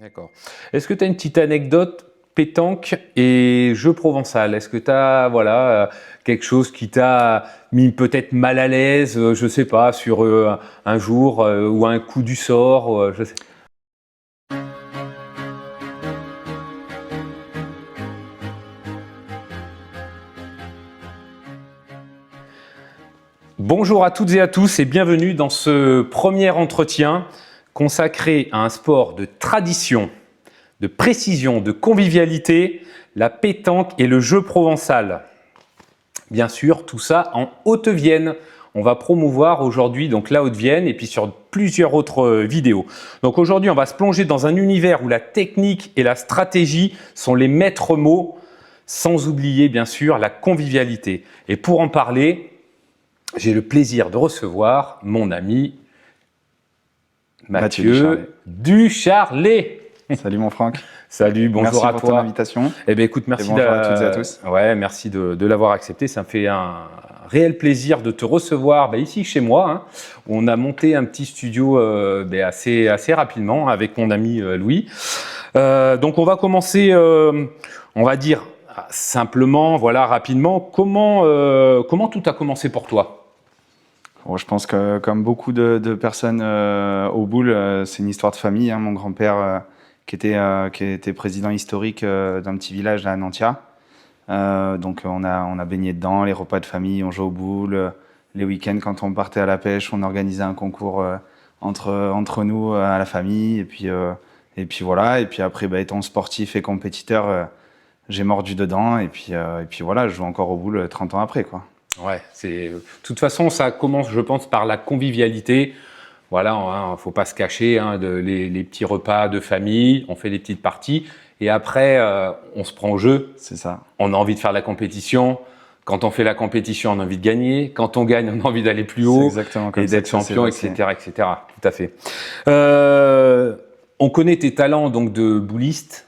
D'accord. Est-ce que tu as une petite anecdote pétanque et jeu provençal? Est-ce que tu as quelque chose qui t'a mis peut-être mal à l'aise, je sais pas, sur un jour ou un coup du sort, je sais. Bonjour à toutes et à tous et bienvenue dans ce premier entretien consacré à un sport de tradition, de précision, de convivialité, la pétanque et le jeu provençal. Bien sûr, tout ça en Haute-Vienne. On va promouvoir aujourd'hui donc la Haute-Vienne et puis sur plusieurs autres vidéos. Donc aujourd'hui, on va se plonger dans un univers où la technique et la stratégie sont les maîtres mots, sans oublier bien sûr la convivialité. Et pour en parler, j'ai le plaisir de recevoir mon ami Mathieu Ducharlet. Salut mon Franck. Salut, bonjour merci à toi. Merci pour ton invitation. Eh bien, écoute, merci bonjour à toutes et à tous. Ouais, merci de l'avoir accepté. Ça me fait un réel plaisir de te recevoir ici chez moi. Hein. On a monté un petit studio assez rapidement avec mon ami Louis. Donc, on va commencer, on va dire simplement, rapidement, comment tout a commencé pour toi? Bon, je pense que comme beaucoup de personnes au Boule, c'est une histoire de famille. Hein. Mon grand-père qui était président historique d'un petit village à Nantia. Donc on a baigné dedans, les repas de famille, on jouait au Boule. Les week-ends, quand on partait à la pêche, on organisait un concours entre nous à la famille. Et puis voilà. Et puis après, étant sportif et compétiteur, j'ai mordu dedans. Et puis voilà, je joue encore au Boule 30 ans après, quoi. Ouais, de toute façon, ça commence, je pense, par la convivialité. Voilà, hein, faut pas se cacher, hein, les petits repas de famille, on fait des petites parties et après, on se prend au jeu. C'est ça. On a envie de faire la compétition. Quand on fait la compétition, on a envie de gagner. Quand on gagne, on a envie d'aller plus haut et d'être champion, etc., etc. Tout à fait. On connaît tes talents donc de bouliste,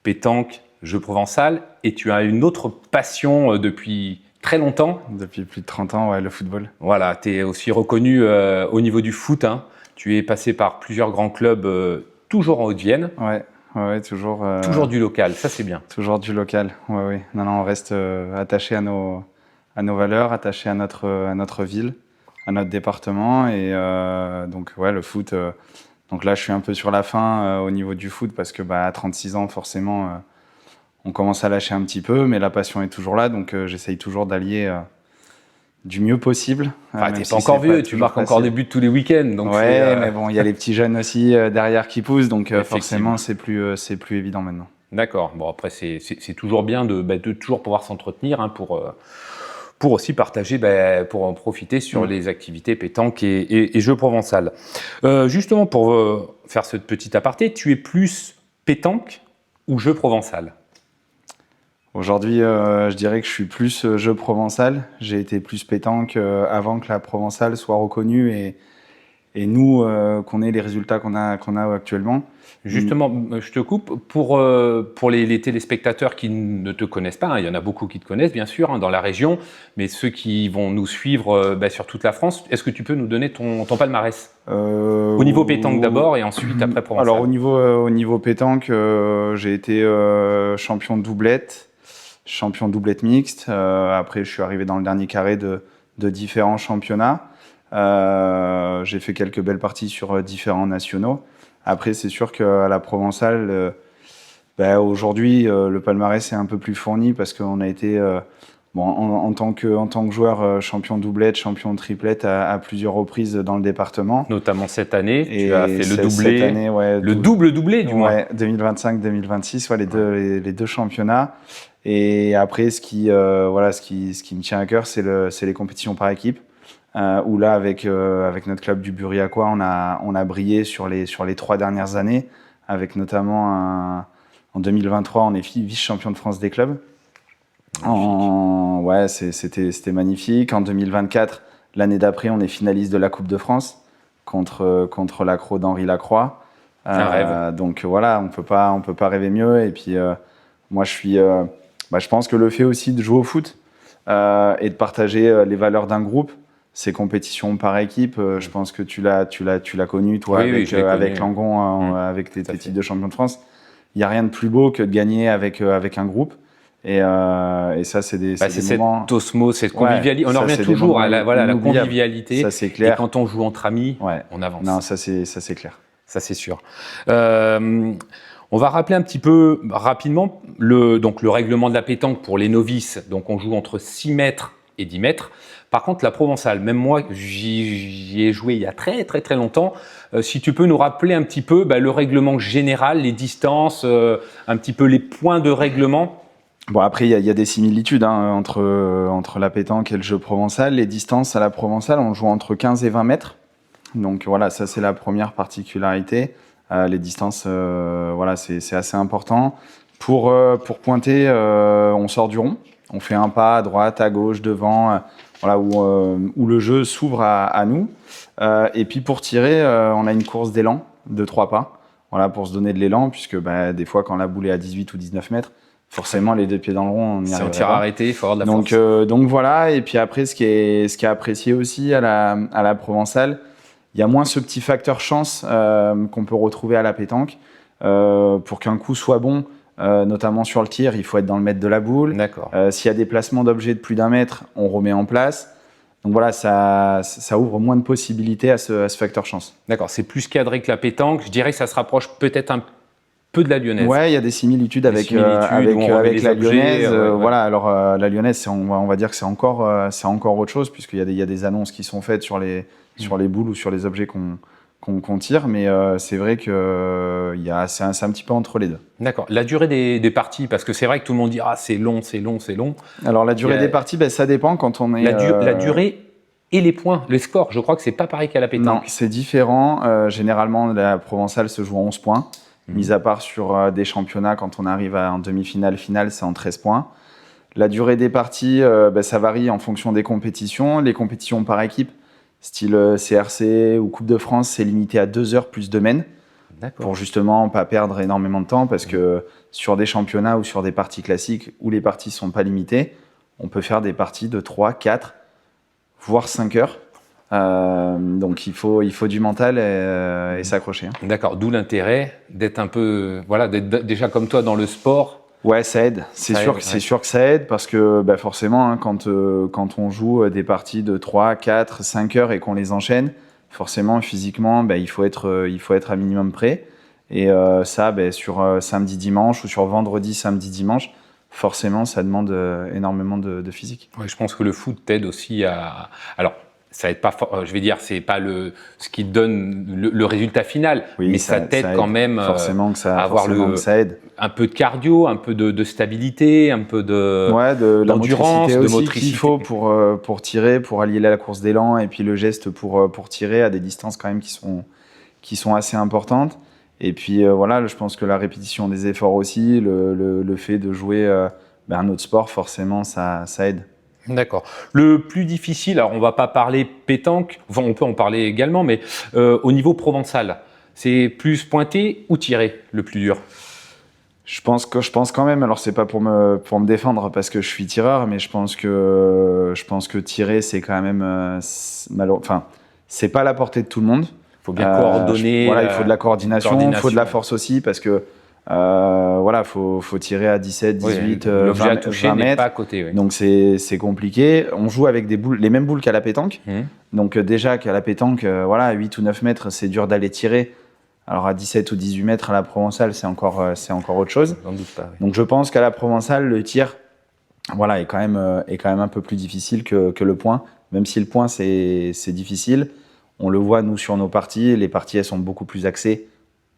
pétanque, jeu provençal et tu as une autre passion depuis très longtemps. Depuis plus de 30 ans, ouais, le football. Voilà, tu es aussi reconnu au niveau du foot. Hein. Tu es passé par plusieurs grands clubs, toujours en Haute-Vienne. Ouais, toujours. Toujours du local, ça c'est bien. Toujours du local, ouais. Non, on reste attaché à nos valeurs, attaché à notre ville, à notre département. Et donc, ouais, le foot. Donc là, je suis un peu sur la fin au niveau du foot parce que à 36 ans, forcément, on commence à lâcher un petit peu, mais la passion est toujours là, donc j'essaye toujours d'allier du mieux possible. Enfin, t'es pas encore vieux, tu marques encore des buts tous les week-ends. Donc ouais, mais bon, il y a les petits jeunes aussi derrière qui poussent, donc forcément, c'est plus évident maintenant. D'accord. Bon, après, c'est toujours bien de toujours pouvoir s'entretenir hein, pour aussi partager, pour en profiter sur les activités pétanque et jeux provençal. Justement, pour faire ce petit aparté, tu es plus pétanque ou jeu provençal? Aujourd'hui, je dirais que je suis plus jeu provençal. J'ai été plus pétanque avant que la provençale soit reconnue et nous, qu'on ait les résultats qu'on a actuellement. Justement, je te coupe, pour les téléspectateurs qui ne te connaissent pas, hein, il y en a beaucoup qui te connaissent bien sûr hein, dans la région, mais ceux qui vont nous suivre sur toute la France, est-ce que tu peux nous donner ton palmarès au niveau pétanque d'abord et ensuite après provençal? Alors au niveau pétanque, j'ai été champion de doublette, champion de doublette mixte. Après, je suis arrivé dans le dernier carré de différents championnats. J'ai fait quelques belles parties sur différents nationaux. Après, c'est sûr qu'à la provençale, aujourd'hui, le palmarès est un peu plus fourni parce qu'on a été, en tant que joueur, champion doublette, champion triplette à plusieurs reprises dans le département. Notamment cette année, tu as fait le doublé, cette année, ouais, le doublé du moins. Ouais, 2025-2026, ouais, les deux championnats. Et après, ce qui me tient à cœur, c'est les compétitions par équipe. Où là, avec notre club du Buriacois, on a brillé sur les 3 dernières années, avec notamment en 2023, on est vice-champion de France des clubs. Ouais, c'était magnifique. En 2024, l'année d'après, on est finaliste de la Coupe de France contre l'Accro d'Henri Lacroix. Un rêve. Donc voilà, on peut pas rêver mieux. Et puis moi, je pense que le fait aussi de jouer au foot et de partager les valeurs d'un groupe, ces compétitions par équipe, je pense que tu l'as connu, toi, Oui, avec Langon, avec tes titres de champion de France. Il n'y a rien de plus beau que de gagner avec un groupe. Et ça, c'est des moments… cette osmose, cette convivialité. On en revient toujours à la convivialité. Ça, c'est clair. Et quand on joue entre amis, on avance. Non, ça, c'est clair. Ça, c'est sûr. On va rappeler un petit peu rapidement le règlement de la pétanque pour les novices. Donc, on joue entre 6 mètres et 10 mètres. Par contre, la provençale, même moi, j'y ai joué il y a très longtemps. Si tu peux nous rappeler un petit peu le règlement général, les distances, un petit peu les points de règlement. Bon, après, il y a des similitudes entre la pétanque et le jeu provençal. Les distances à la provençale, on joue entre 15 et 20 mètres. Donc voilà, ça c'est la première particularité. Les distances, c'est assez important. Pour pointer, on sort du rond. On fait un pas à droite, à gauche, devant, où le jeu s'ouvre à nous. Et puis pour tirer, on a une course d'élan de 3 pas. Voilà, pour se donner de l'élan, puisque des fois, quand la boule est à 18 ou 19 mètres, forcément, les 2 pieds dans le rond, on y arrive. C'est un tir arrêté, il faut avoir de la force. Donc voilà, et puis après, ce qui est apprécié aussi à la provençale, il y a moins ce petit facteur chance qu'on peut retrouver à la pétanque. Pour qu'un coup soit bon, notamment sur le tir, il faut être dans le mètre de la boule. D'accord. S'il y a des placements d'objets de plus d'1 mètre, on remet en place. Donc voilà, ça ouvre moins de possibilités à ce facteur chance. D'accord, c'est plus cadré que la pétanque. Je dirais que ça se rapproche peut-être un peu de la lyonnaise. Ouais, il y a des similitudes avec la lyonnaise. Voilà, alors la lyonnaise, on va dire que c'est encore autre chose, puisqu'il y a des annonces qui sont faites sur les boules ou sur les objets qu'on tire, mais c'est vrai que c'est un petit peu entre les deux. D'accord. La durée des parties, parce que c'est vrai que tout le monde dit c'est long. Alors la durée des parties, ça dépend quand on est… La durée et les points, les scores, je crois que c'est pas pareil qu'à la pétanque. Non, c'est différent. Généralement, la provençale se joue à 11 points. Mis à part sur des championnats, quand on arrive en demi-finale, finale, c'est en 13 points. La durée des parties, ça varie en fonction des compétitions. Les compétitions par équipe, style CRC ou Coupe de France, c'est limité à 2 heures plus 2 mènes. D'accord. Pour justement pas perdre énormément de temps, parce que sur des championnats ou sur des parties classiques où les parties sont pas limitées, on peut faire des parties de 3, 4, voire 5 heures. Donc il faut du mental et s'accrocher. D'accord, d'où l'intérêt d'être un peu, d'être déjà comme toi dans le sport. Ouais, ça aide. C'est sûr que ça aide, parce que forcément, quand on joue des parties de 3, 4, 5 heures et qu'on les enchaîne, forcément, physiquement, il faut être à minimum prêt. Et ça, sur samedi, dimanche, ou sur vendredi, samedi, dimanche, forcément, ça demande énormément de physique. Ouais, je pense que le foot t'aide aussi à… Alors, ça aide pas, je vais dire, c'est pas ce qui donne le résultat final, oui, mais ça t'aide quand même forcément que ça, à avoir ça aide. Un peu de cardio, un peu de stabilité, un peu d'endurance, de motricité qu'il faut pour tirer, pour allier la course d'élan et puis le geste pour tirer à des distances quand même qui sont assez importantes. Et puis je pense que la répétition des efforts aussi, le fait de jouer un autre sport, forcément, ça aide. D'accord. Le plus difficile, alors on va pas parler pétanque, enfin on peut en parler également, mais au niveau provençal, c'est plus pointer ou tirer le plus dur? Je pense quand même, alors c'est pas pour me défendre parce que je suis tireur, mais je pense que tirer c'est quand même c'est pas à la portée de tout le monde. Il faut bien coordonner. Il faut de la coordination, il faut de la force aussi, parce que faut tirer à 17, 18, 20 mètres. Pas à côté, oui. Donc c'est compliqué. On joue avec des boules, les mêmes boules qu'à la pétanque. Donc déjà qu'à la pétanque, 8 ou 9 mètres, c'est dur d'aller tirer. Alors à 17 ou 18 mètres à la provençale, c'est encore autre chose. J'en doute pas, oui. Donc je pense qu'à la provençale, le tir, est quand même un peu plus difficile que le point. Même si le point c'est difficile, on le voit nous sur nos parties. Les parties elles sont beaucoup plus axées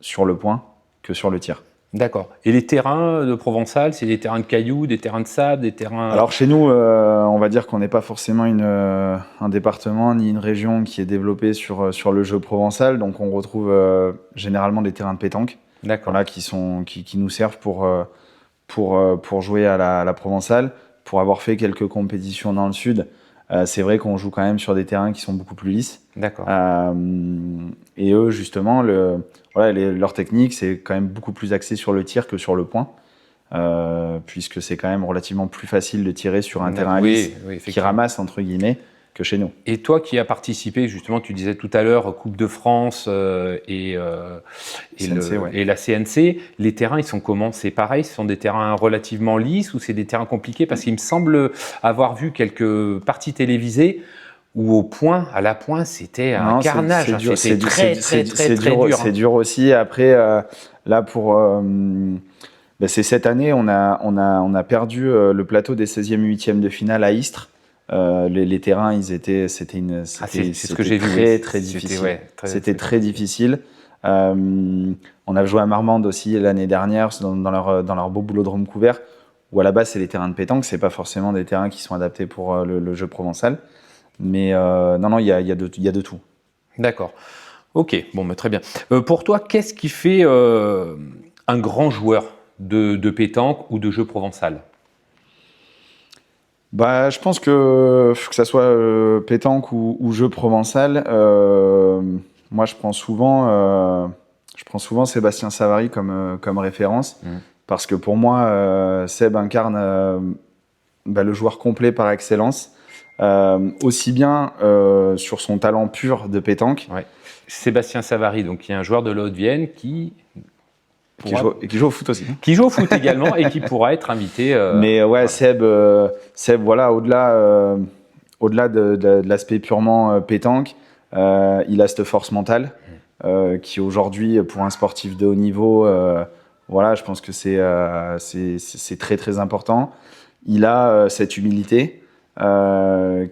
sur le point que sur le tir. D'accord. Et les terrains de Provençal, c'est des terrains de cailloux, des terrains de sable, des terrains… Alors chez nous, on va dire qu'on n'est pas forcément un département ni une région qui est développée sur le jeu provençal, donc on retrouve généralement des terrains de pétanque, qui nous servent pour jouer à la provençale. Pour avoir fait quelques compétitions dans le sud, c'est vrai qu'on joue quand même sur des terrains qui sont beaucoup plus lisses. D'accord. Et eux, justement, leur technique, c'est quand même beaucoup plus axé sur le tir que sur le point, puisque c'est quand même relativement plus facile de tirer sur un terrain lisse qui ramasse, entre guillemets, que chez nous. Et toi qui as participé, justement, tu disais tout à l'heure, Coupe de France CNC, ouais. et la CNC, les terrains, ils sont comment? C'est pareil, ce sont des terrains relativement lisses ou c'est des terrains compliqués? Parce qu'il me semble avoir vu quelques parties télévisées où à la pointe, c'était un carnage. C'était très dur. C'est dur aussi. Après, là, c'est cette année, on a perdu le plateau des 16e et 8e de finale à Istres. Les terrains, c'était ce que j'ai vu, très difficile. C'était très difficile. On a joué à Marmande aussi l'année dernière dans leur beau boulodrome couvert, où à la base c'est les terrains de pétanque, c'est pas forcément des terrains qui sont adaptés pour le jeu provençal. Mais non, il y a de tout. D'accord. Ok, bon, mais très bien. Pour toi, qu'est-ce qui fait un grand joueur de pétanque ou de jeu provençal? Je pense que ça soit pétanque ou jeu provençal, moi je prends souvent Sébastien Savary comme référence, parce que pour moi, Seb incarne le joueur complet par excellence, aussi bien sur son talent pur de pétanque. Ouais. Sébastien Savary, donc qui est un joueur de la Haute-Vienne qui joue au foot aussi. Qui joue au foot également et qui pourra être invité. Mais ouais, voilà. Seb, voilà, au-delà de l'aspect purement pétanque, il a cette force mentale qui aujourd'hui, pour un sportif de haut niveau, voilà, je pense que c'est très très important. Il a cette humilité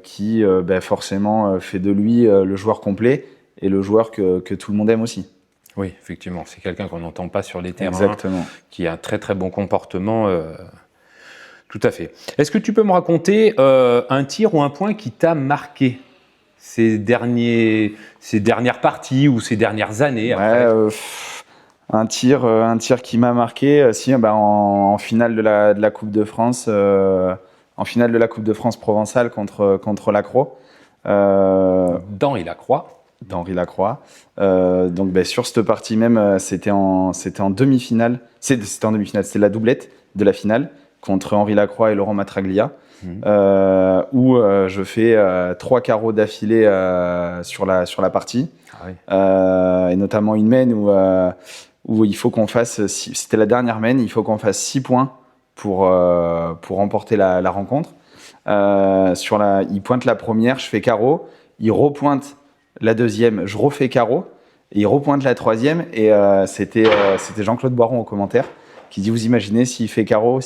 qui forcément fait de lui le joueur complet et le joueur que tout le monde aime aussi. Oui, effectivement, c'est quelqu'un qu'on n'entend pas sur les terrains, exactement, qui a un très très bon comportement, tout à fait. Est-ce que tu peux me raconter un tir ou un point qui t'a marqué ces dernières parties ou ces dernières années après? Un tir qui m'a marqué, en finale de la Coupe de France, en finale de la Coupe de France provençale contre Lacroix. D'Henri Lacroix. D'Henri Lacroix. Donc sur cette partie même, c'était en demi-finale. C'était en demi-finale, c'était la doublette de la finale contre Henri Lacroix et Laurent Matraglia, où je fais 3 carreaux d'affilée sur la partie, et notamment une main où il faut qu'on fasse, c'était la dernière main, il faut qu'on fasse 6 points pour remporter la rencontre. Il pointe la première, je fais carreau, il repointe la deuxième, je refais carreau, et il repointe la troisième, et c'était Jean-Claude Boiron au commentaire qui dit: vous imaginez s'il fait carreau,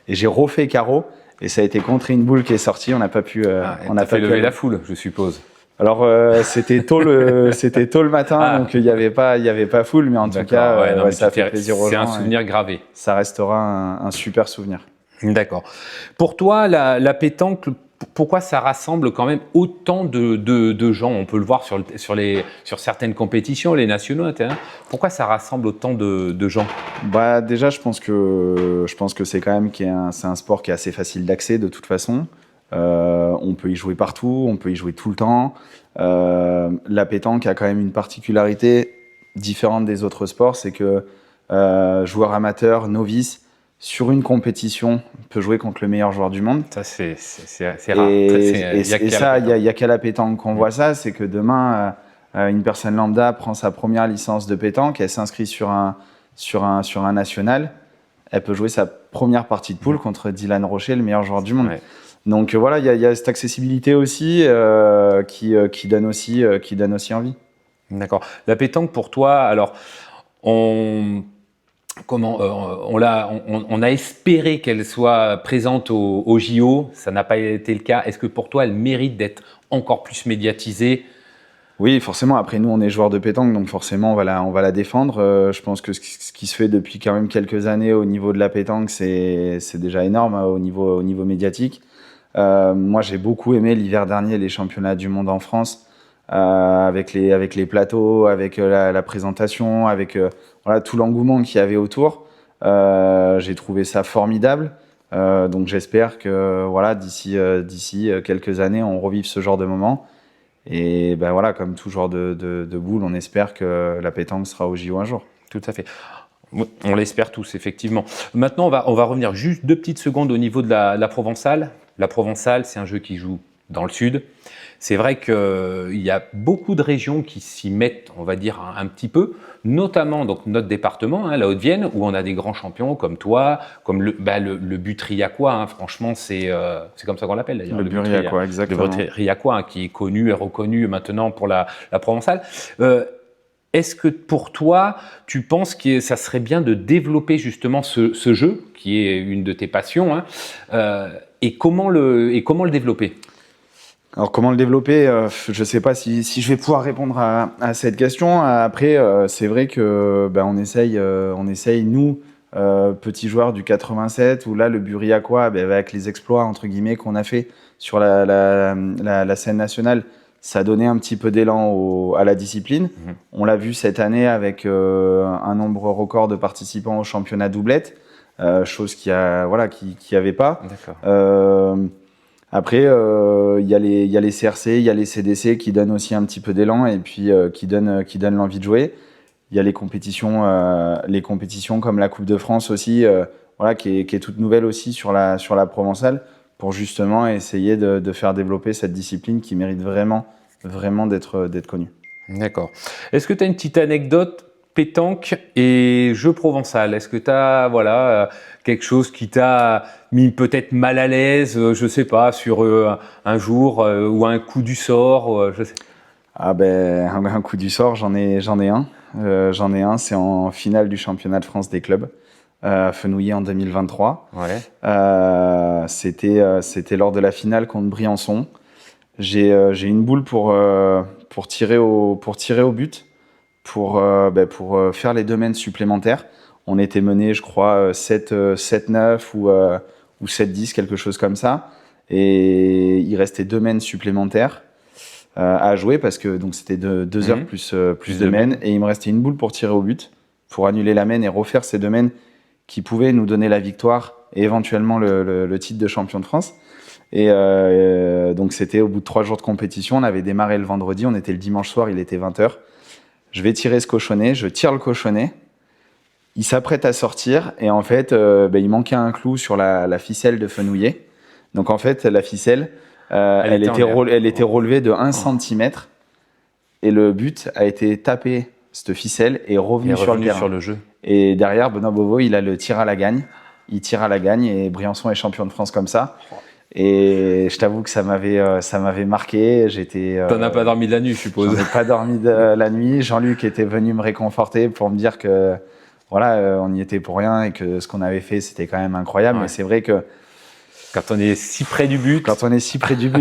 et j'ai refait carreau, et ça a été contre une boule qui est sortie, on n'a pas pu lever la foule, je suppose. Alors c'était tôt le matin, donc il y avait pas foule, mais en tout cas ça fait plaisir aux gens. C'est un souvenir gravé. Ça restera un super souvenir. D'accord. Pour toi, la pétanque, pourquoi ça rassemble quand même autant de gens? On peut le voir sur certaines compétitions, les nationaux. Pourquoi ça rassemble autant de gens? Déjà, je pense que c'est quand même c'est un sport qui est assez facile d'accès de toute façon. On peut y jouer partout, on peut y jouer tout le temps. La pétanque a quand même une particularité différente des autres sports, c'est que joueur amateur, novice, sur une compétition, peut jouer contre le meilleur joueur du monde. Ça, c'est rare. Et ça, il n'y a qu'à la pétanque qu'on voit ça. C'est que demain, une personne lambda prend sa première licence de pétanque, elle s'inscrit sur un national, elle peut jouer sa première partie de poule contre Dylan Rocher, le meilleur joueur du monde. Ouais. Donc voilà, il y a cette accessibilité aussi qui donne aussi envie. D'accord. La pétanque, pour toi, alors, on a espéré qu'elle soit présente au JO, ça n'a pas été le cas. Est-ce que pour toi, elle mérite d'être encore plus médiatisée? Oui, forcément. Après, nous, on est joueurs de pétanque, donc forcément, on va la défendre. Je pense que ce qui se fait depuis quand même quelques années au niveau de la pétanque, c'est déjà énorme au niveau médiatique. Moi, j'ai beaucoup aimé l'hiver dernier les championnats du monde en France, avec les plateaux, avec la présentation, avec tout l'engouement qu'il y avait autour. J'ai trouvé ça formidable. Donc j'espère que d'ici quelques années, on revive ce genre de moment. Et comme tout genre de boule, on espère que la pétanque sera au JO un jour. Tout à fait. On l'espère tous, effectivement. Maintenant, on va revenir juste 2 petites secondes au niveau de la provençale. La provençale, c'est un jeu qui joue dans le sud. C'est vrai qu'il y a beaucoup de régions qui s'y mettent, on va dire, un petit peu, notamment donc, notre département, la Haute-Vienne, où on a des grands champions comme toi, comme le but riacois. Franchement, c'est comme ça qu'on l'appelle d'ailleurs. Le but riacois, exactement. Le but riacois, qui est connu et reconnu maintenant pour la provençale. Est-ce que pour toi, tu penses que ça serait bien de développer justement ce jeu, qui est une de tes passions, et comment le développer ? Alors comment le développer, je ne sais pas si je vais pouvoir répondre à cette question. Après, c'est vrai que on essaye nous, petits joueurs du 87, où là le but riacois, avec les exploits entre guillemets qu'on a fait sur la scène nationale, ça a donné un petit peu d'élan à la discipline. On l'a vu cette année avec un nombre record de participants au championnat doublette, chose qui avait pas. Après, il y a les CRC, il y a les CDC qui donnent aussi un petit peu d'élan et puis qui donnent l'envie de jouer. Il y a les compétitions comme la Coupe de France aussi, qui est toute nouvelle aussi sur la provençale, pour justement essayer de faire développer cette discipline qui mérite vraiment d'être connue. D'accord. Est-ce que tu as une petite anecdote pétanque et jeu provençal? Est-ce que tu as quelque chose qui t'a mis peut-être mal à l'aise, je ne sais pas, sur un jour ou un coup du sort je sais. Un coup du sort, j'en ai un, c'est en finale du championnat de France des clubs. Fenouillet en 2023. C'était lors de la finale contre Briançon. J'ai une boule pour tirer au but, pour faire les domaines supplémentaires. On était mené, je crois, 7-9 ou 7-10, quelque chose comme ça. Et il restait 2 mènes supplémentaires à jouer, parce que donc c'était 2 heures plus de mènes. Et il me restait une boule pour tirer au but, pour annuler la mène et refaire ces 2 mènes qui pouvaient nous donner la victoire et éventuellement le titre de champion de France. Et donc c'était au bout de 3 jours de compétition. On avait démarré le vendredi, on était le dimanche soir, il était 20h. Je vais tirer ce cochonnet, je tire le cochonnet. Il s'apprête à sortir et en fait, il manquait un clou sur la ficelle de Fenouillet. Donc en fait, la ficelle, elle était relevée de 1 cm et le but a été tapé, cette ficelle, et revenu sur le terrain. Sur le jeu. Et derrière, Benoît Beauvau, il a le tir à la gagne. Il tire à la gagne et Briançon est champion de France comme ça. Et je t'avoue que ça m'avait marqué. T'en as pas dormi de la nuit, je suppose. J'en ai pas dormi de la nuit. Jean-Luc était venu me réconforter pour me dire que on y était pour rien et que ce qu'on avait fait, c'était quand même incroyable. Mais c'est vrai que quand on est si près du but,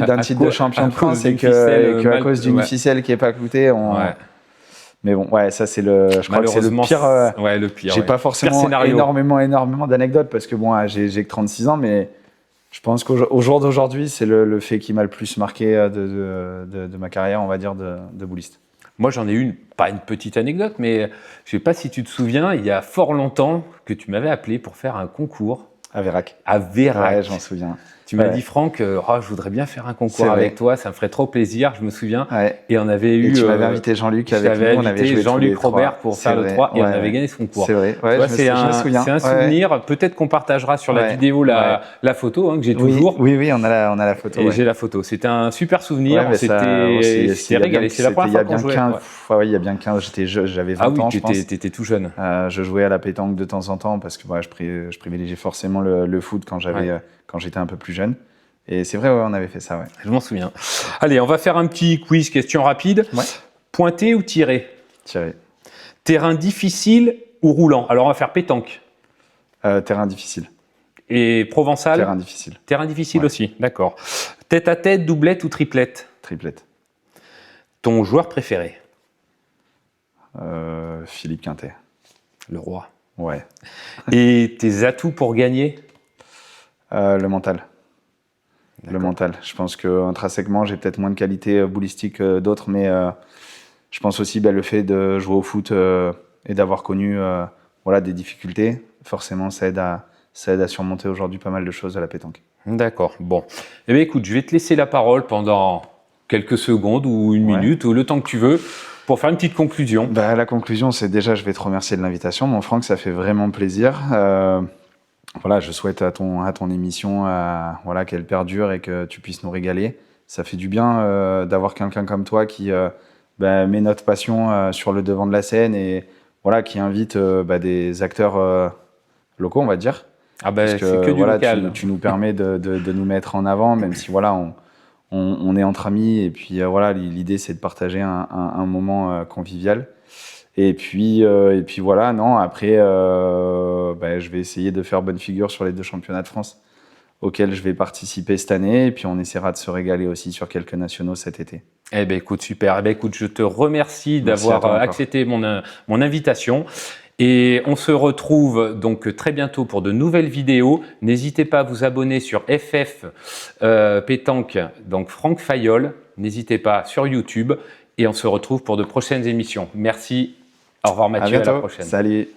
d'un titre de champion de France, et qu'à cause d'une ficelle qui est pas cloutée, Mais bon, ça c'est je crois que c'est le pire. J'ai pas forcément énormément d'anecdotes, parce que j'ai que 36 ans, mais je pense qu'au jour d'aujourd'hui, c'est le fait qui m'a le plus marqué de ma carrière, on va dire, de bouliste. Moi, j'en ai pas une petite anecdote, mais je sais pas si tu te souviens, il y a fort longtemps que tu m'avais appelé pour faire un concours. À Vérac. Ouais, je m'en souviens. Tu m'as dit, Franck, je voudrais bien faire un concours avec toi, ça me ferait trop plaisir, je me souviens. Et on avait eu. Et tu m'avais invité Jean-Luc avec nous, on avait joué Jean-Luc Robert pour faire le 3 et on avait gagné ce concours. C'est vrai, c'est un souvenir. Peut-être qu'on partagera sur la vidéo la photo que j'ai toujours. Oui, on a la photo. Et j'ai la photo. C'était un super souvenir. C'était régalé. C'est la première fois qu'on jouait. Il y a bien 15, j'avais 20 ans, je pense. T'étais tout jeune. Je jouais à la pétanque de temps en temps, parce que je privilégiais forcément le foot quand j'étais un peu plus jeune. Et c'est vrai, on avait fait ça, Je m'en souviens. Allez, on va faire un petit quiz, question rapide. Pointer ou tirer? Tirer. Terrain difficile ou roulant? Alors, on va faire pétanque. Terrain difficile. Et provençal? Terrain difficile. Terrain difficile aussi, d'accord. Tête à tête, doublette ou triplette? Triplette. Ton joueur préféré? Philippe Quintet. Le roi. Ouais. Et tes atouts pour gagner? Le mental. Le mental. Je pense qu'intrinsèquement, j'ai peut-être moins de qualité boulistique que d'autres, mais je pense aussi le fait de jouer au foot et d'avoir connu des difficultés, forcément, ça aide à surmonter aujourd'hui pas mal de choses à la pétanque. D'accord. Bon. Eh bien, écoute, je vais te laisser la parole pendant quelques secondes ou une minute, ou le temps que tu veux, pour faire une petite conclusion. La conclusion, c'est déjà, je vais te remercier de l'invitation. Mon Franck, ça fait vraiment plaisir. Je souhaite à ton émission qu'elle perdure et que tu puisses nous régaler. ça fait du bien d'avoir quelqu'un comme toi qui met notre passion sur le devant de la scène et voilà, qui invite des acteurs locaux, on va dire. Ah ben, c'est que du local. Tu nous permets de nous mettre en avant, même si voilà, on est entre amis. Et puis voilà, l'idée, c'est de partager un moment convivial. Et puis voilà, non, après, je vais essayer de faire bonne figure sur les 2 championnats de France auxquels je vais participer cette année. Et puis on essaiera de se régaler aussi sur quelques nationaux cet été. Eh ben écoute, super. Eh ben écoute, je te remercie d'avoir accepté mon invitation. Et on se retrouve donc très bientôt pour de nouvelles vidéos. N'hésitez pas à vous abonner sur FF Pétanque, donc Franck Fayolle. N'hésitez pas sur YouTube. Et on se retrouve pour de prochaines émissions. Merci. Au revoir Mathieu, à la prochaine. Salut.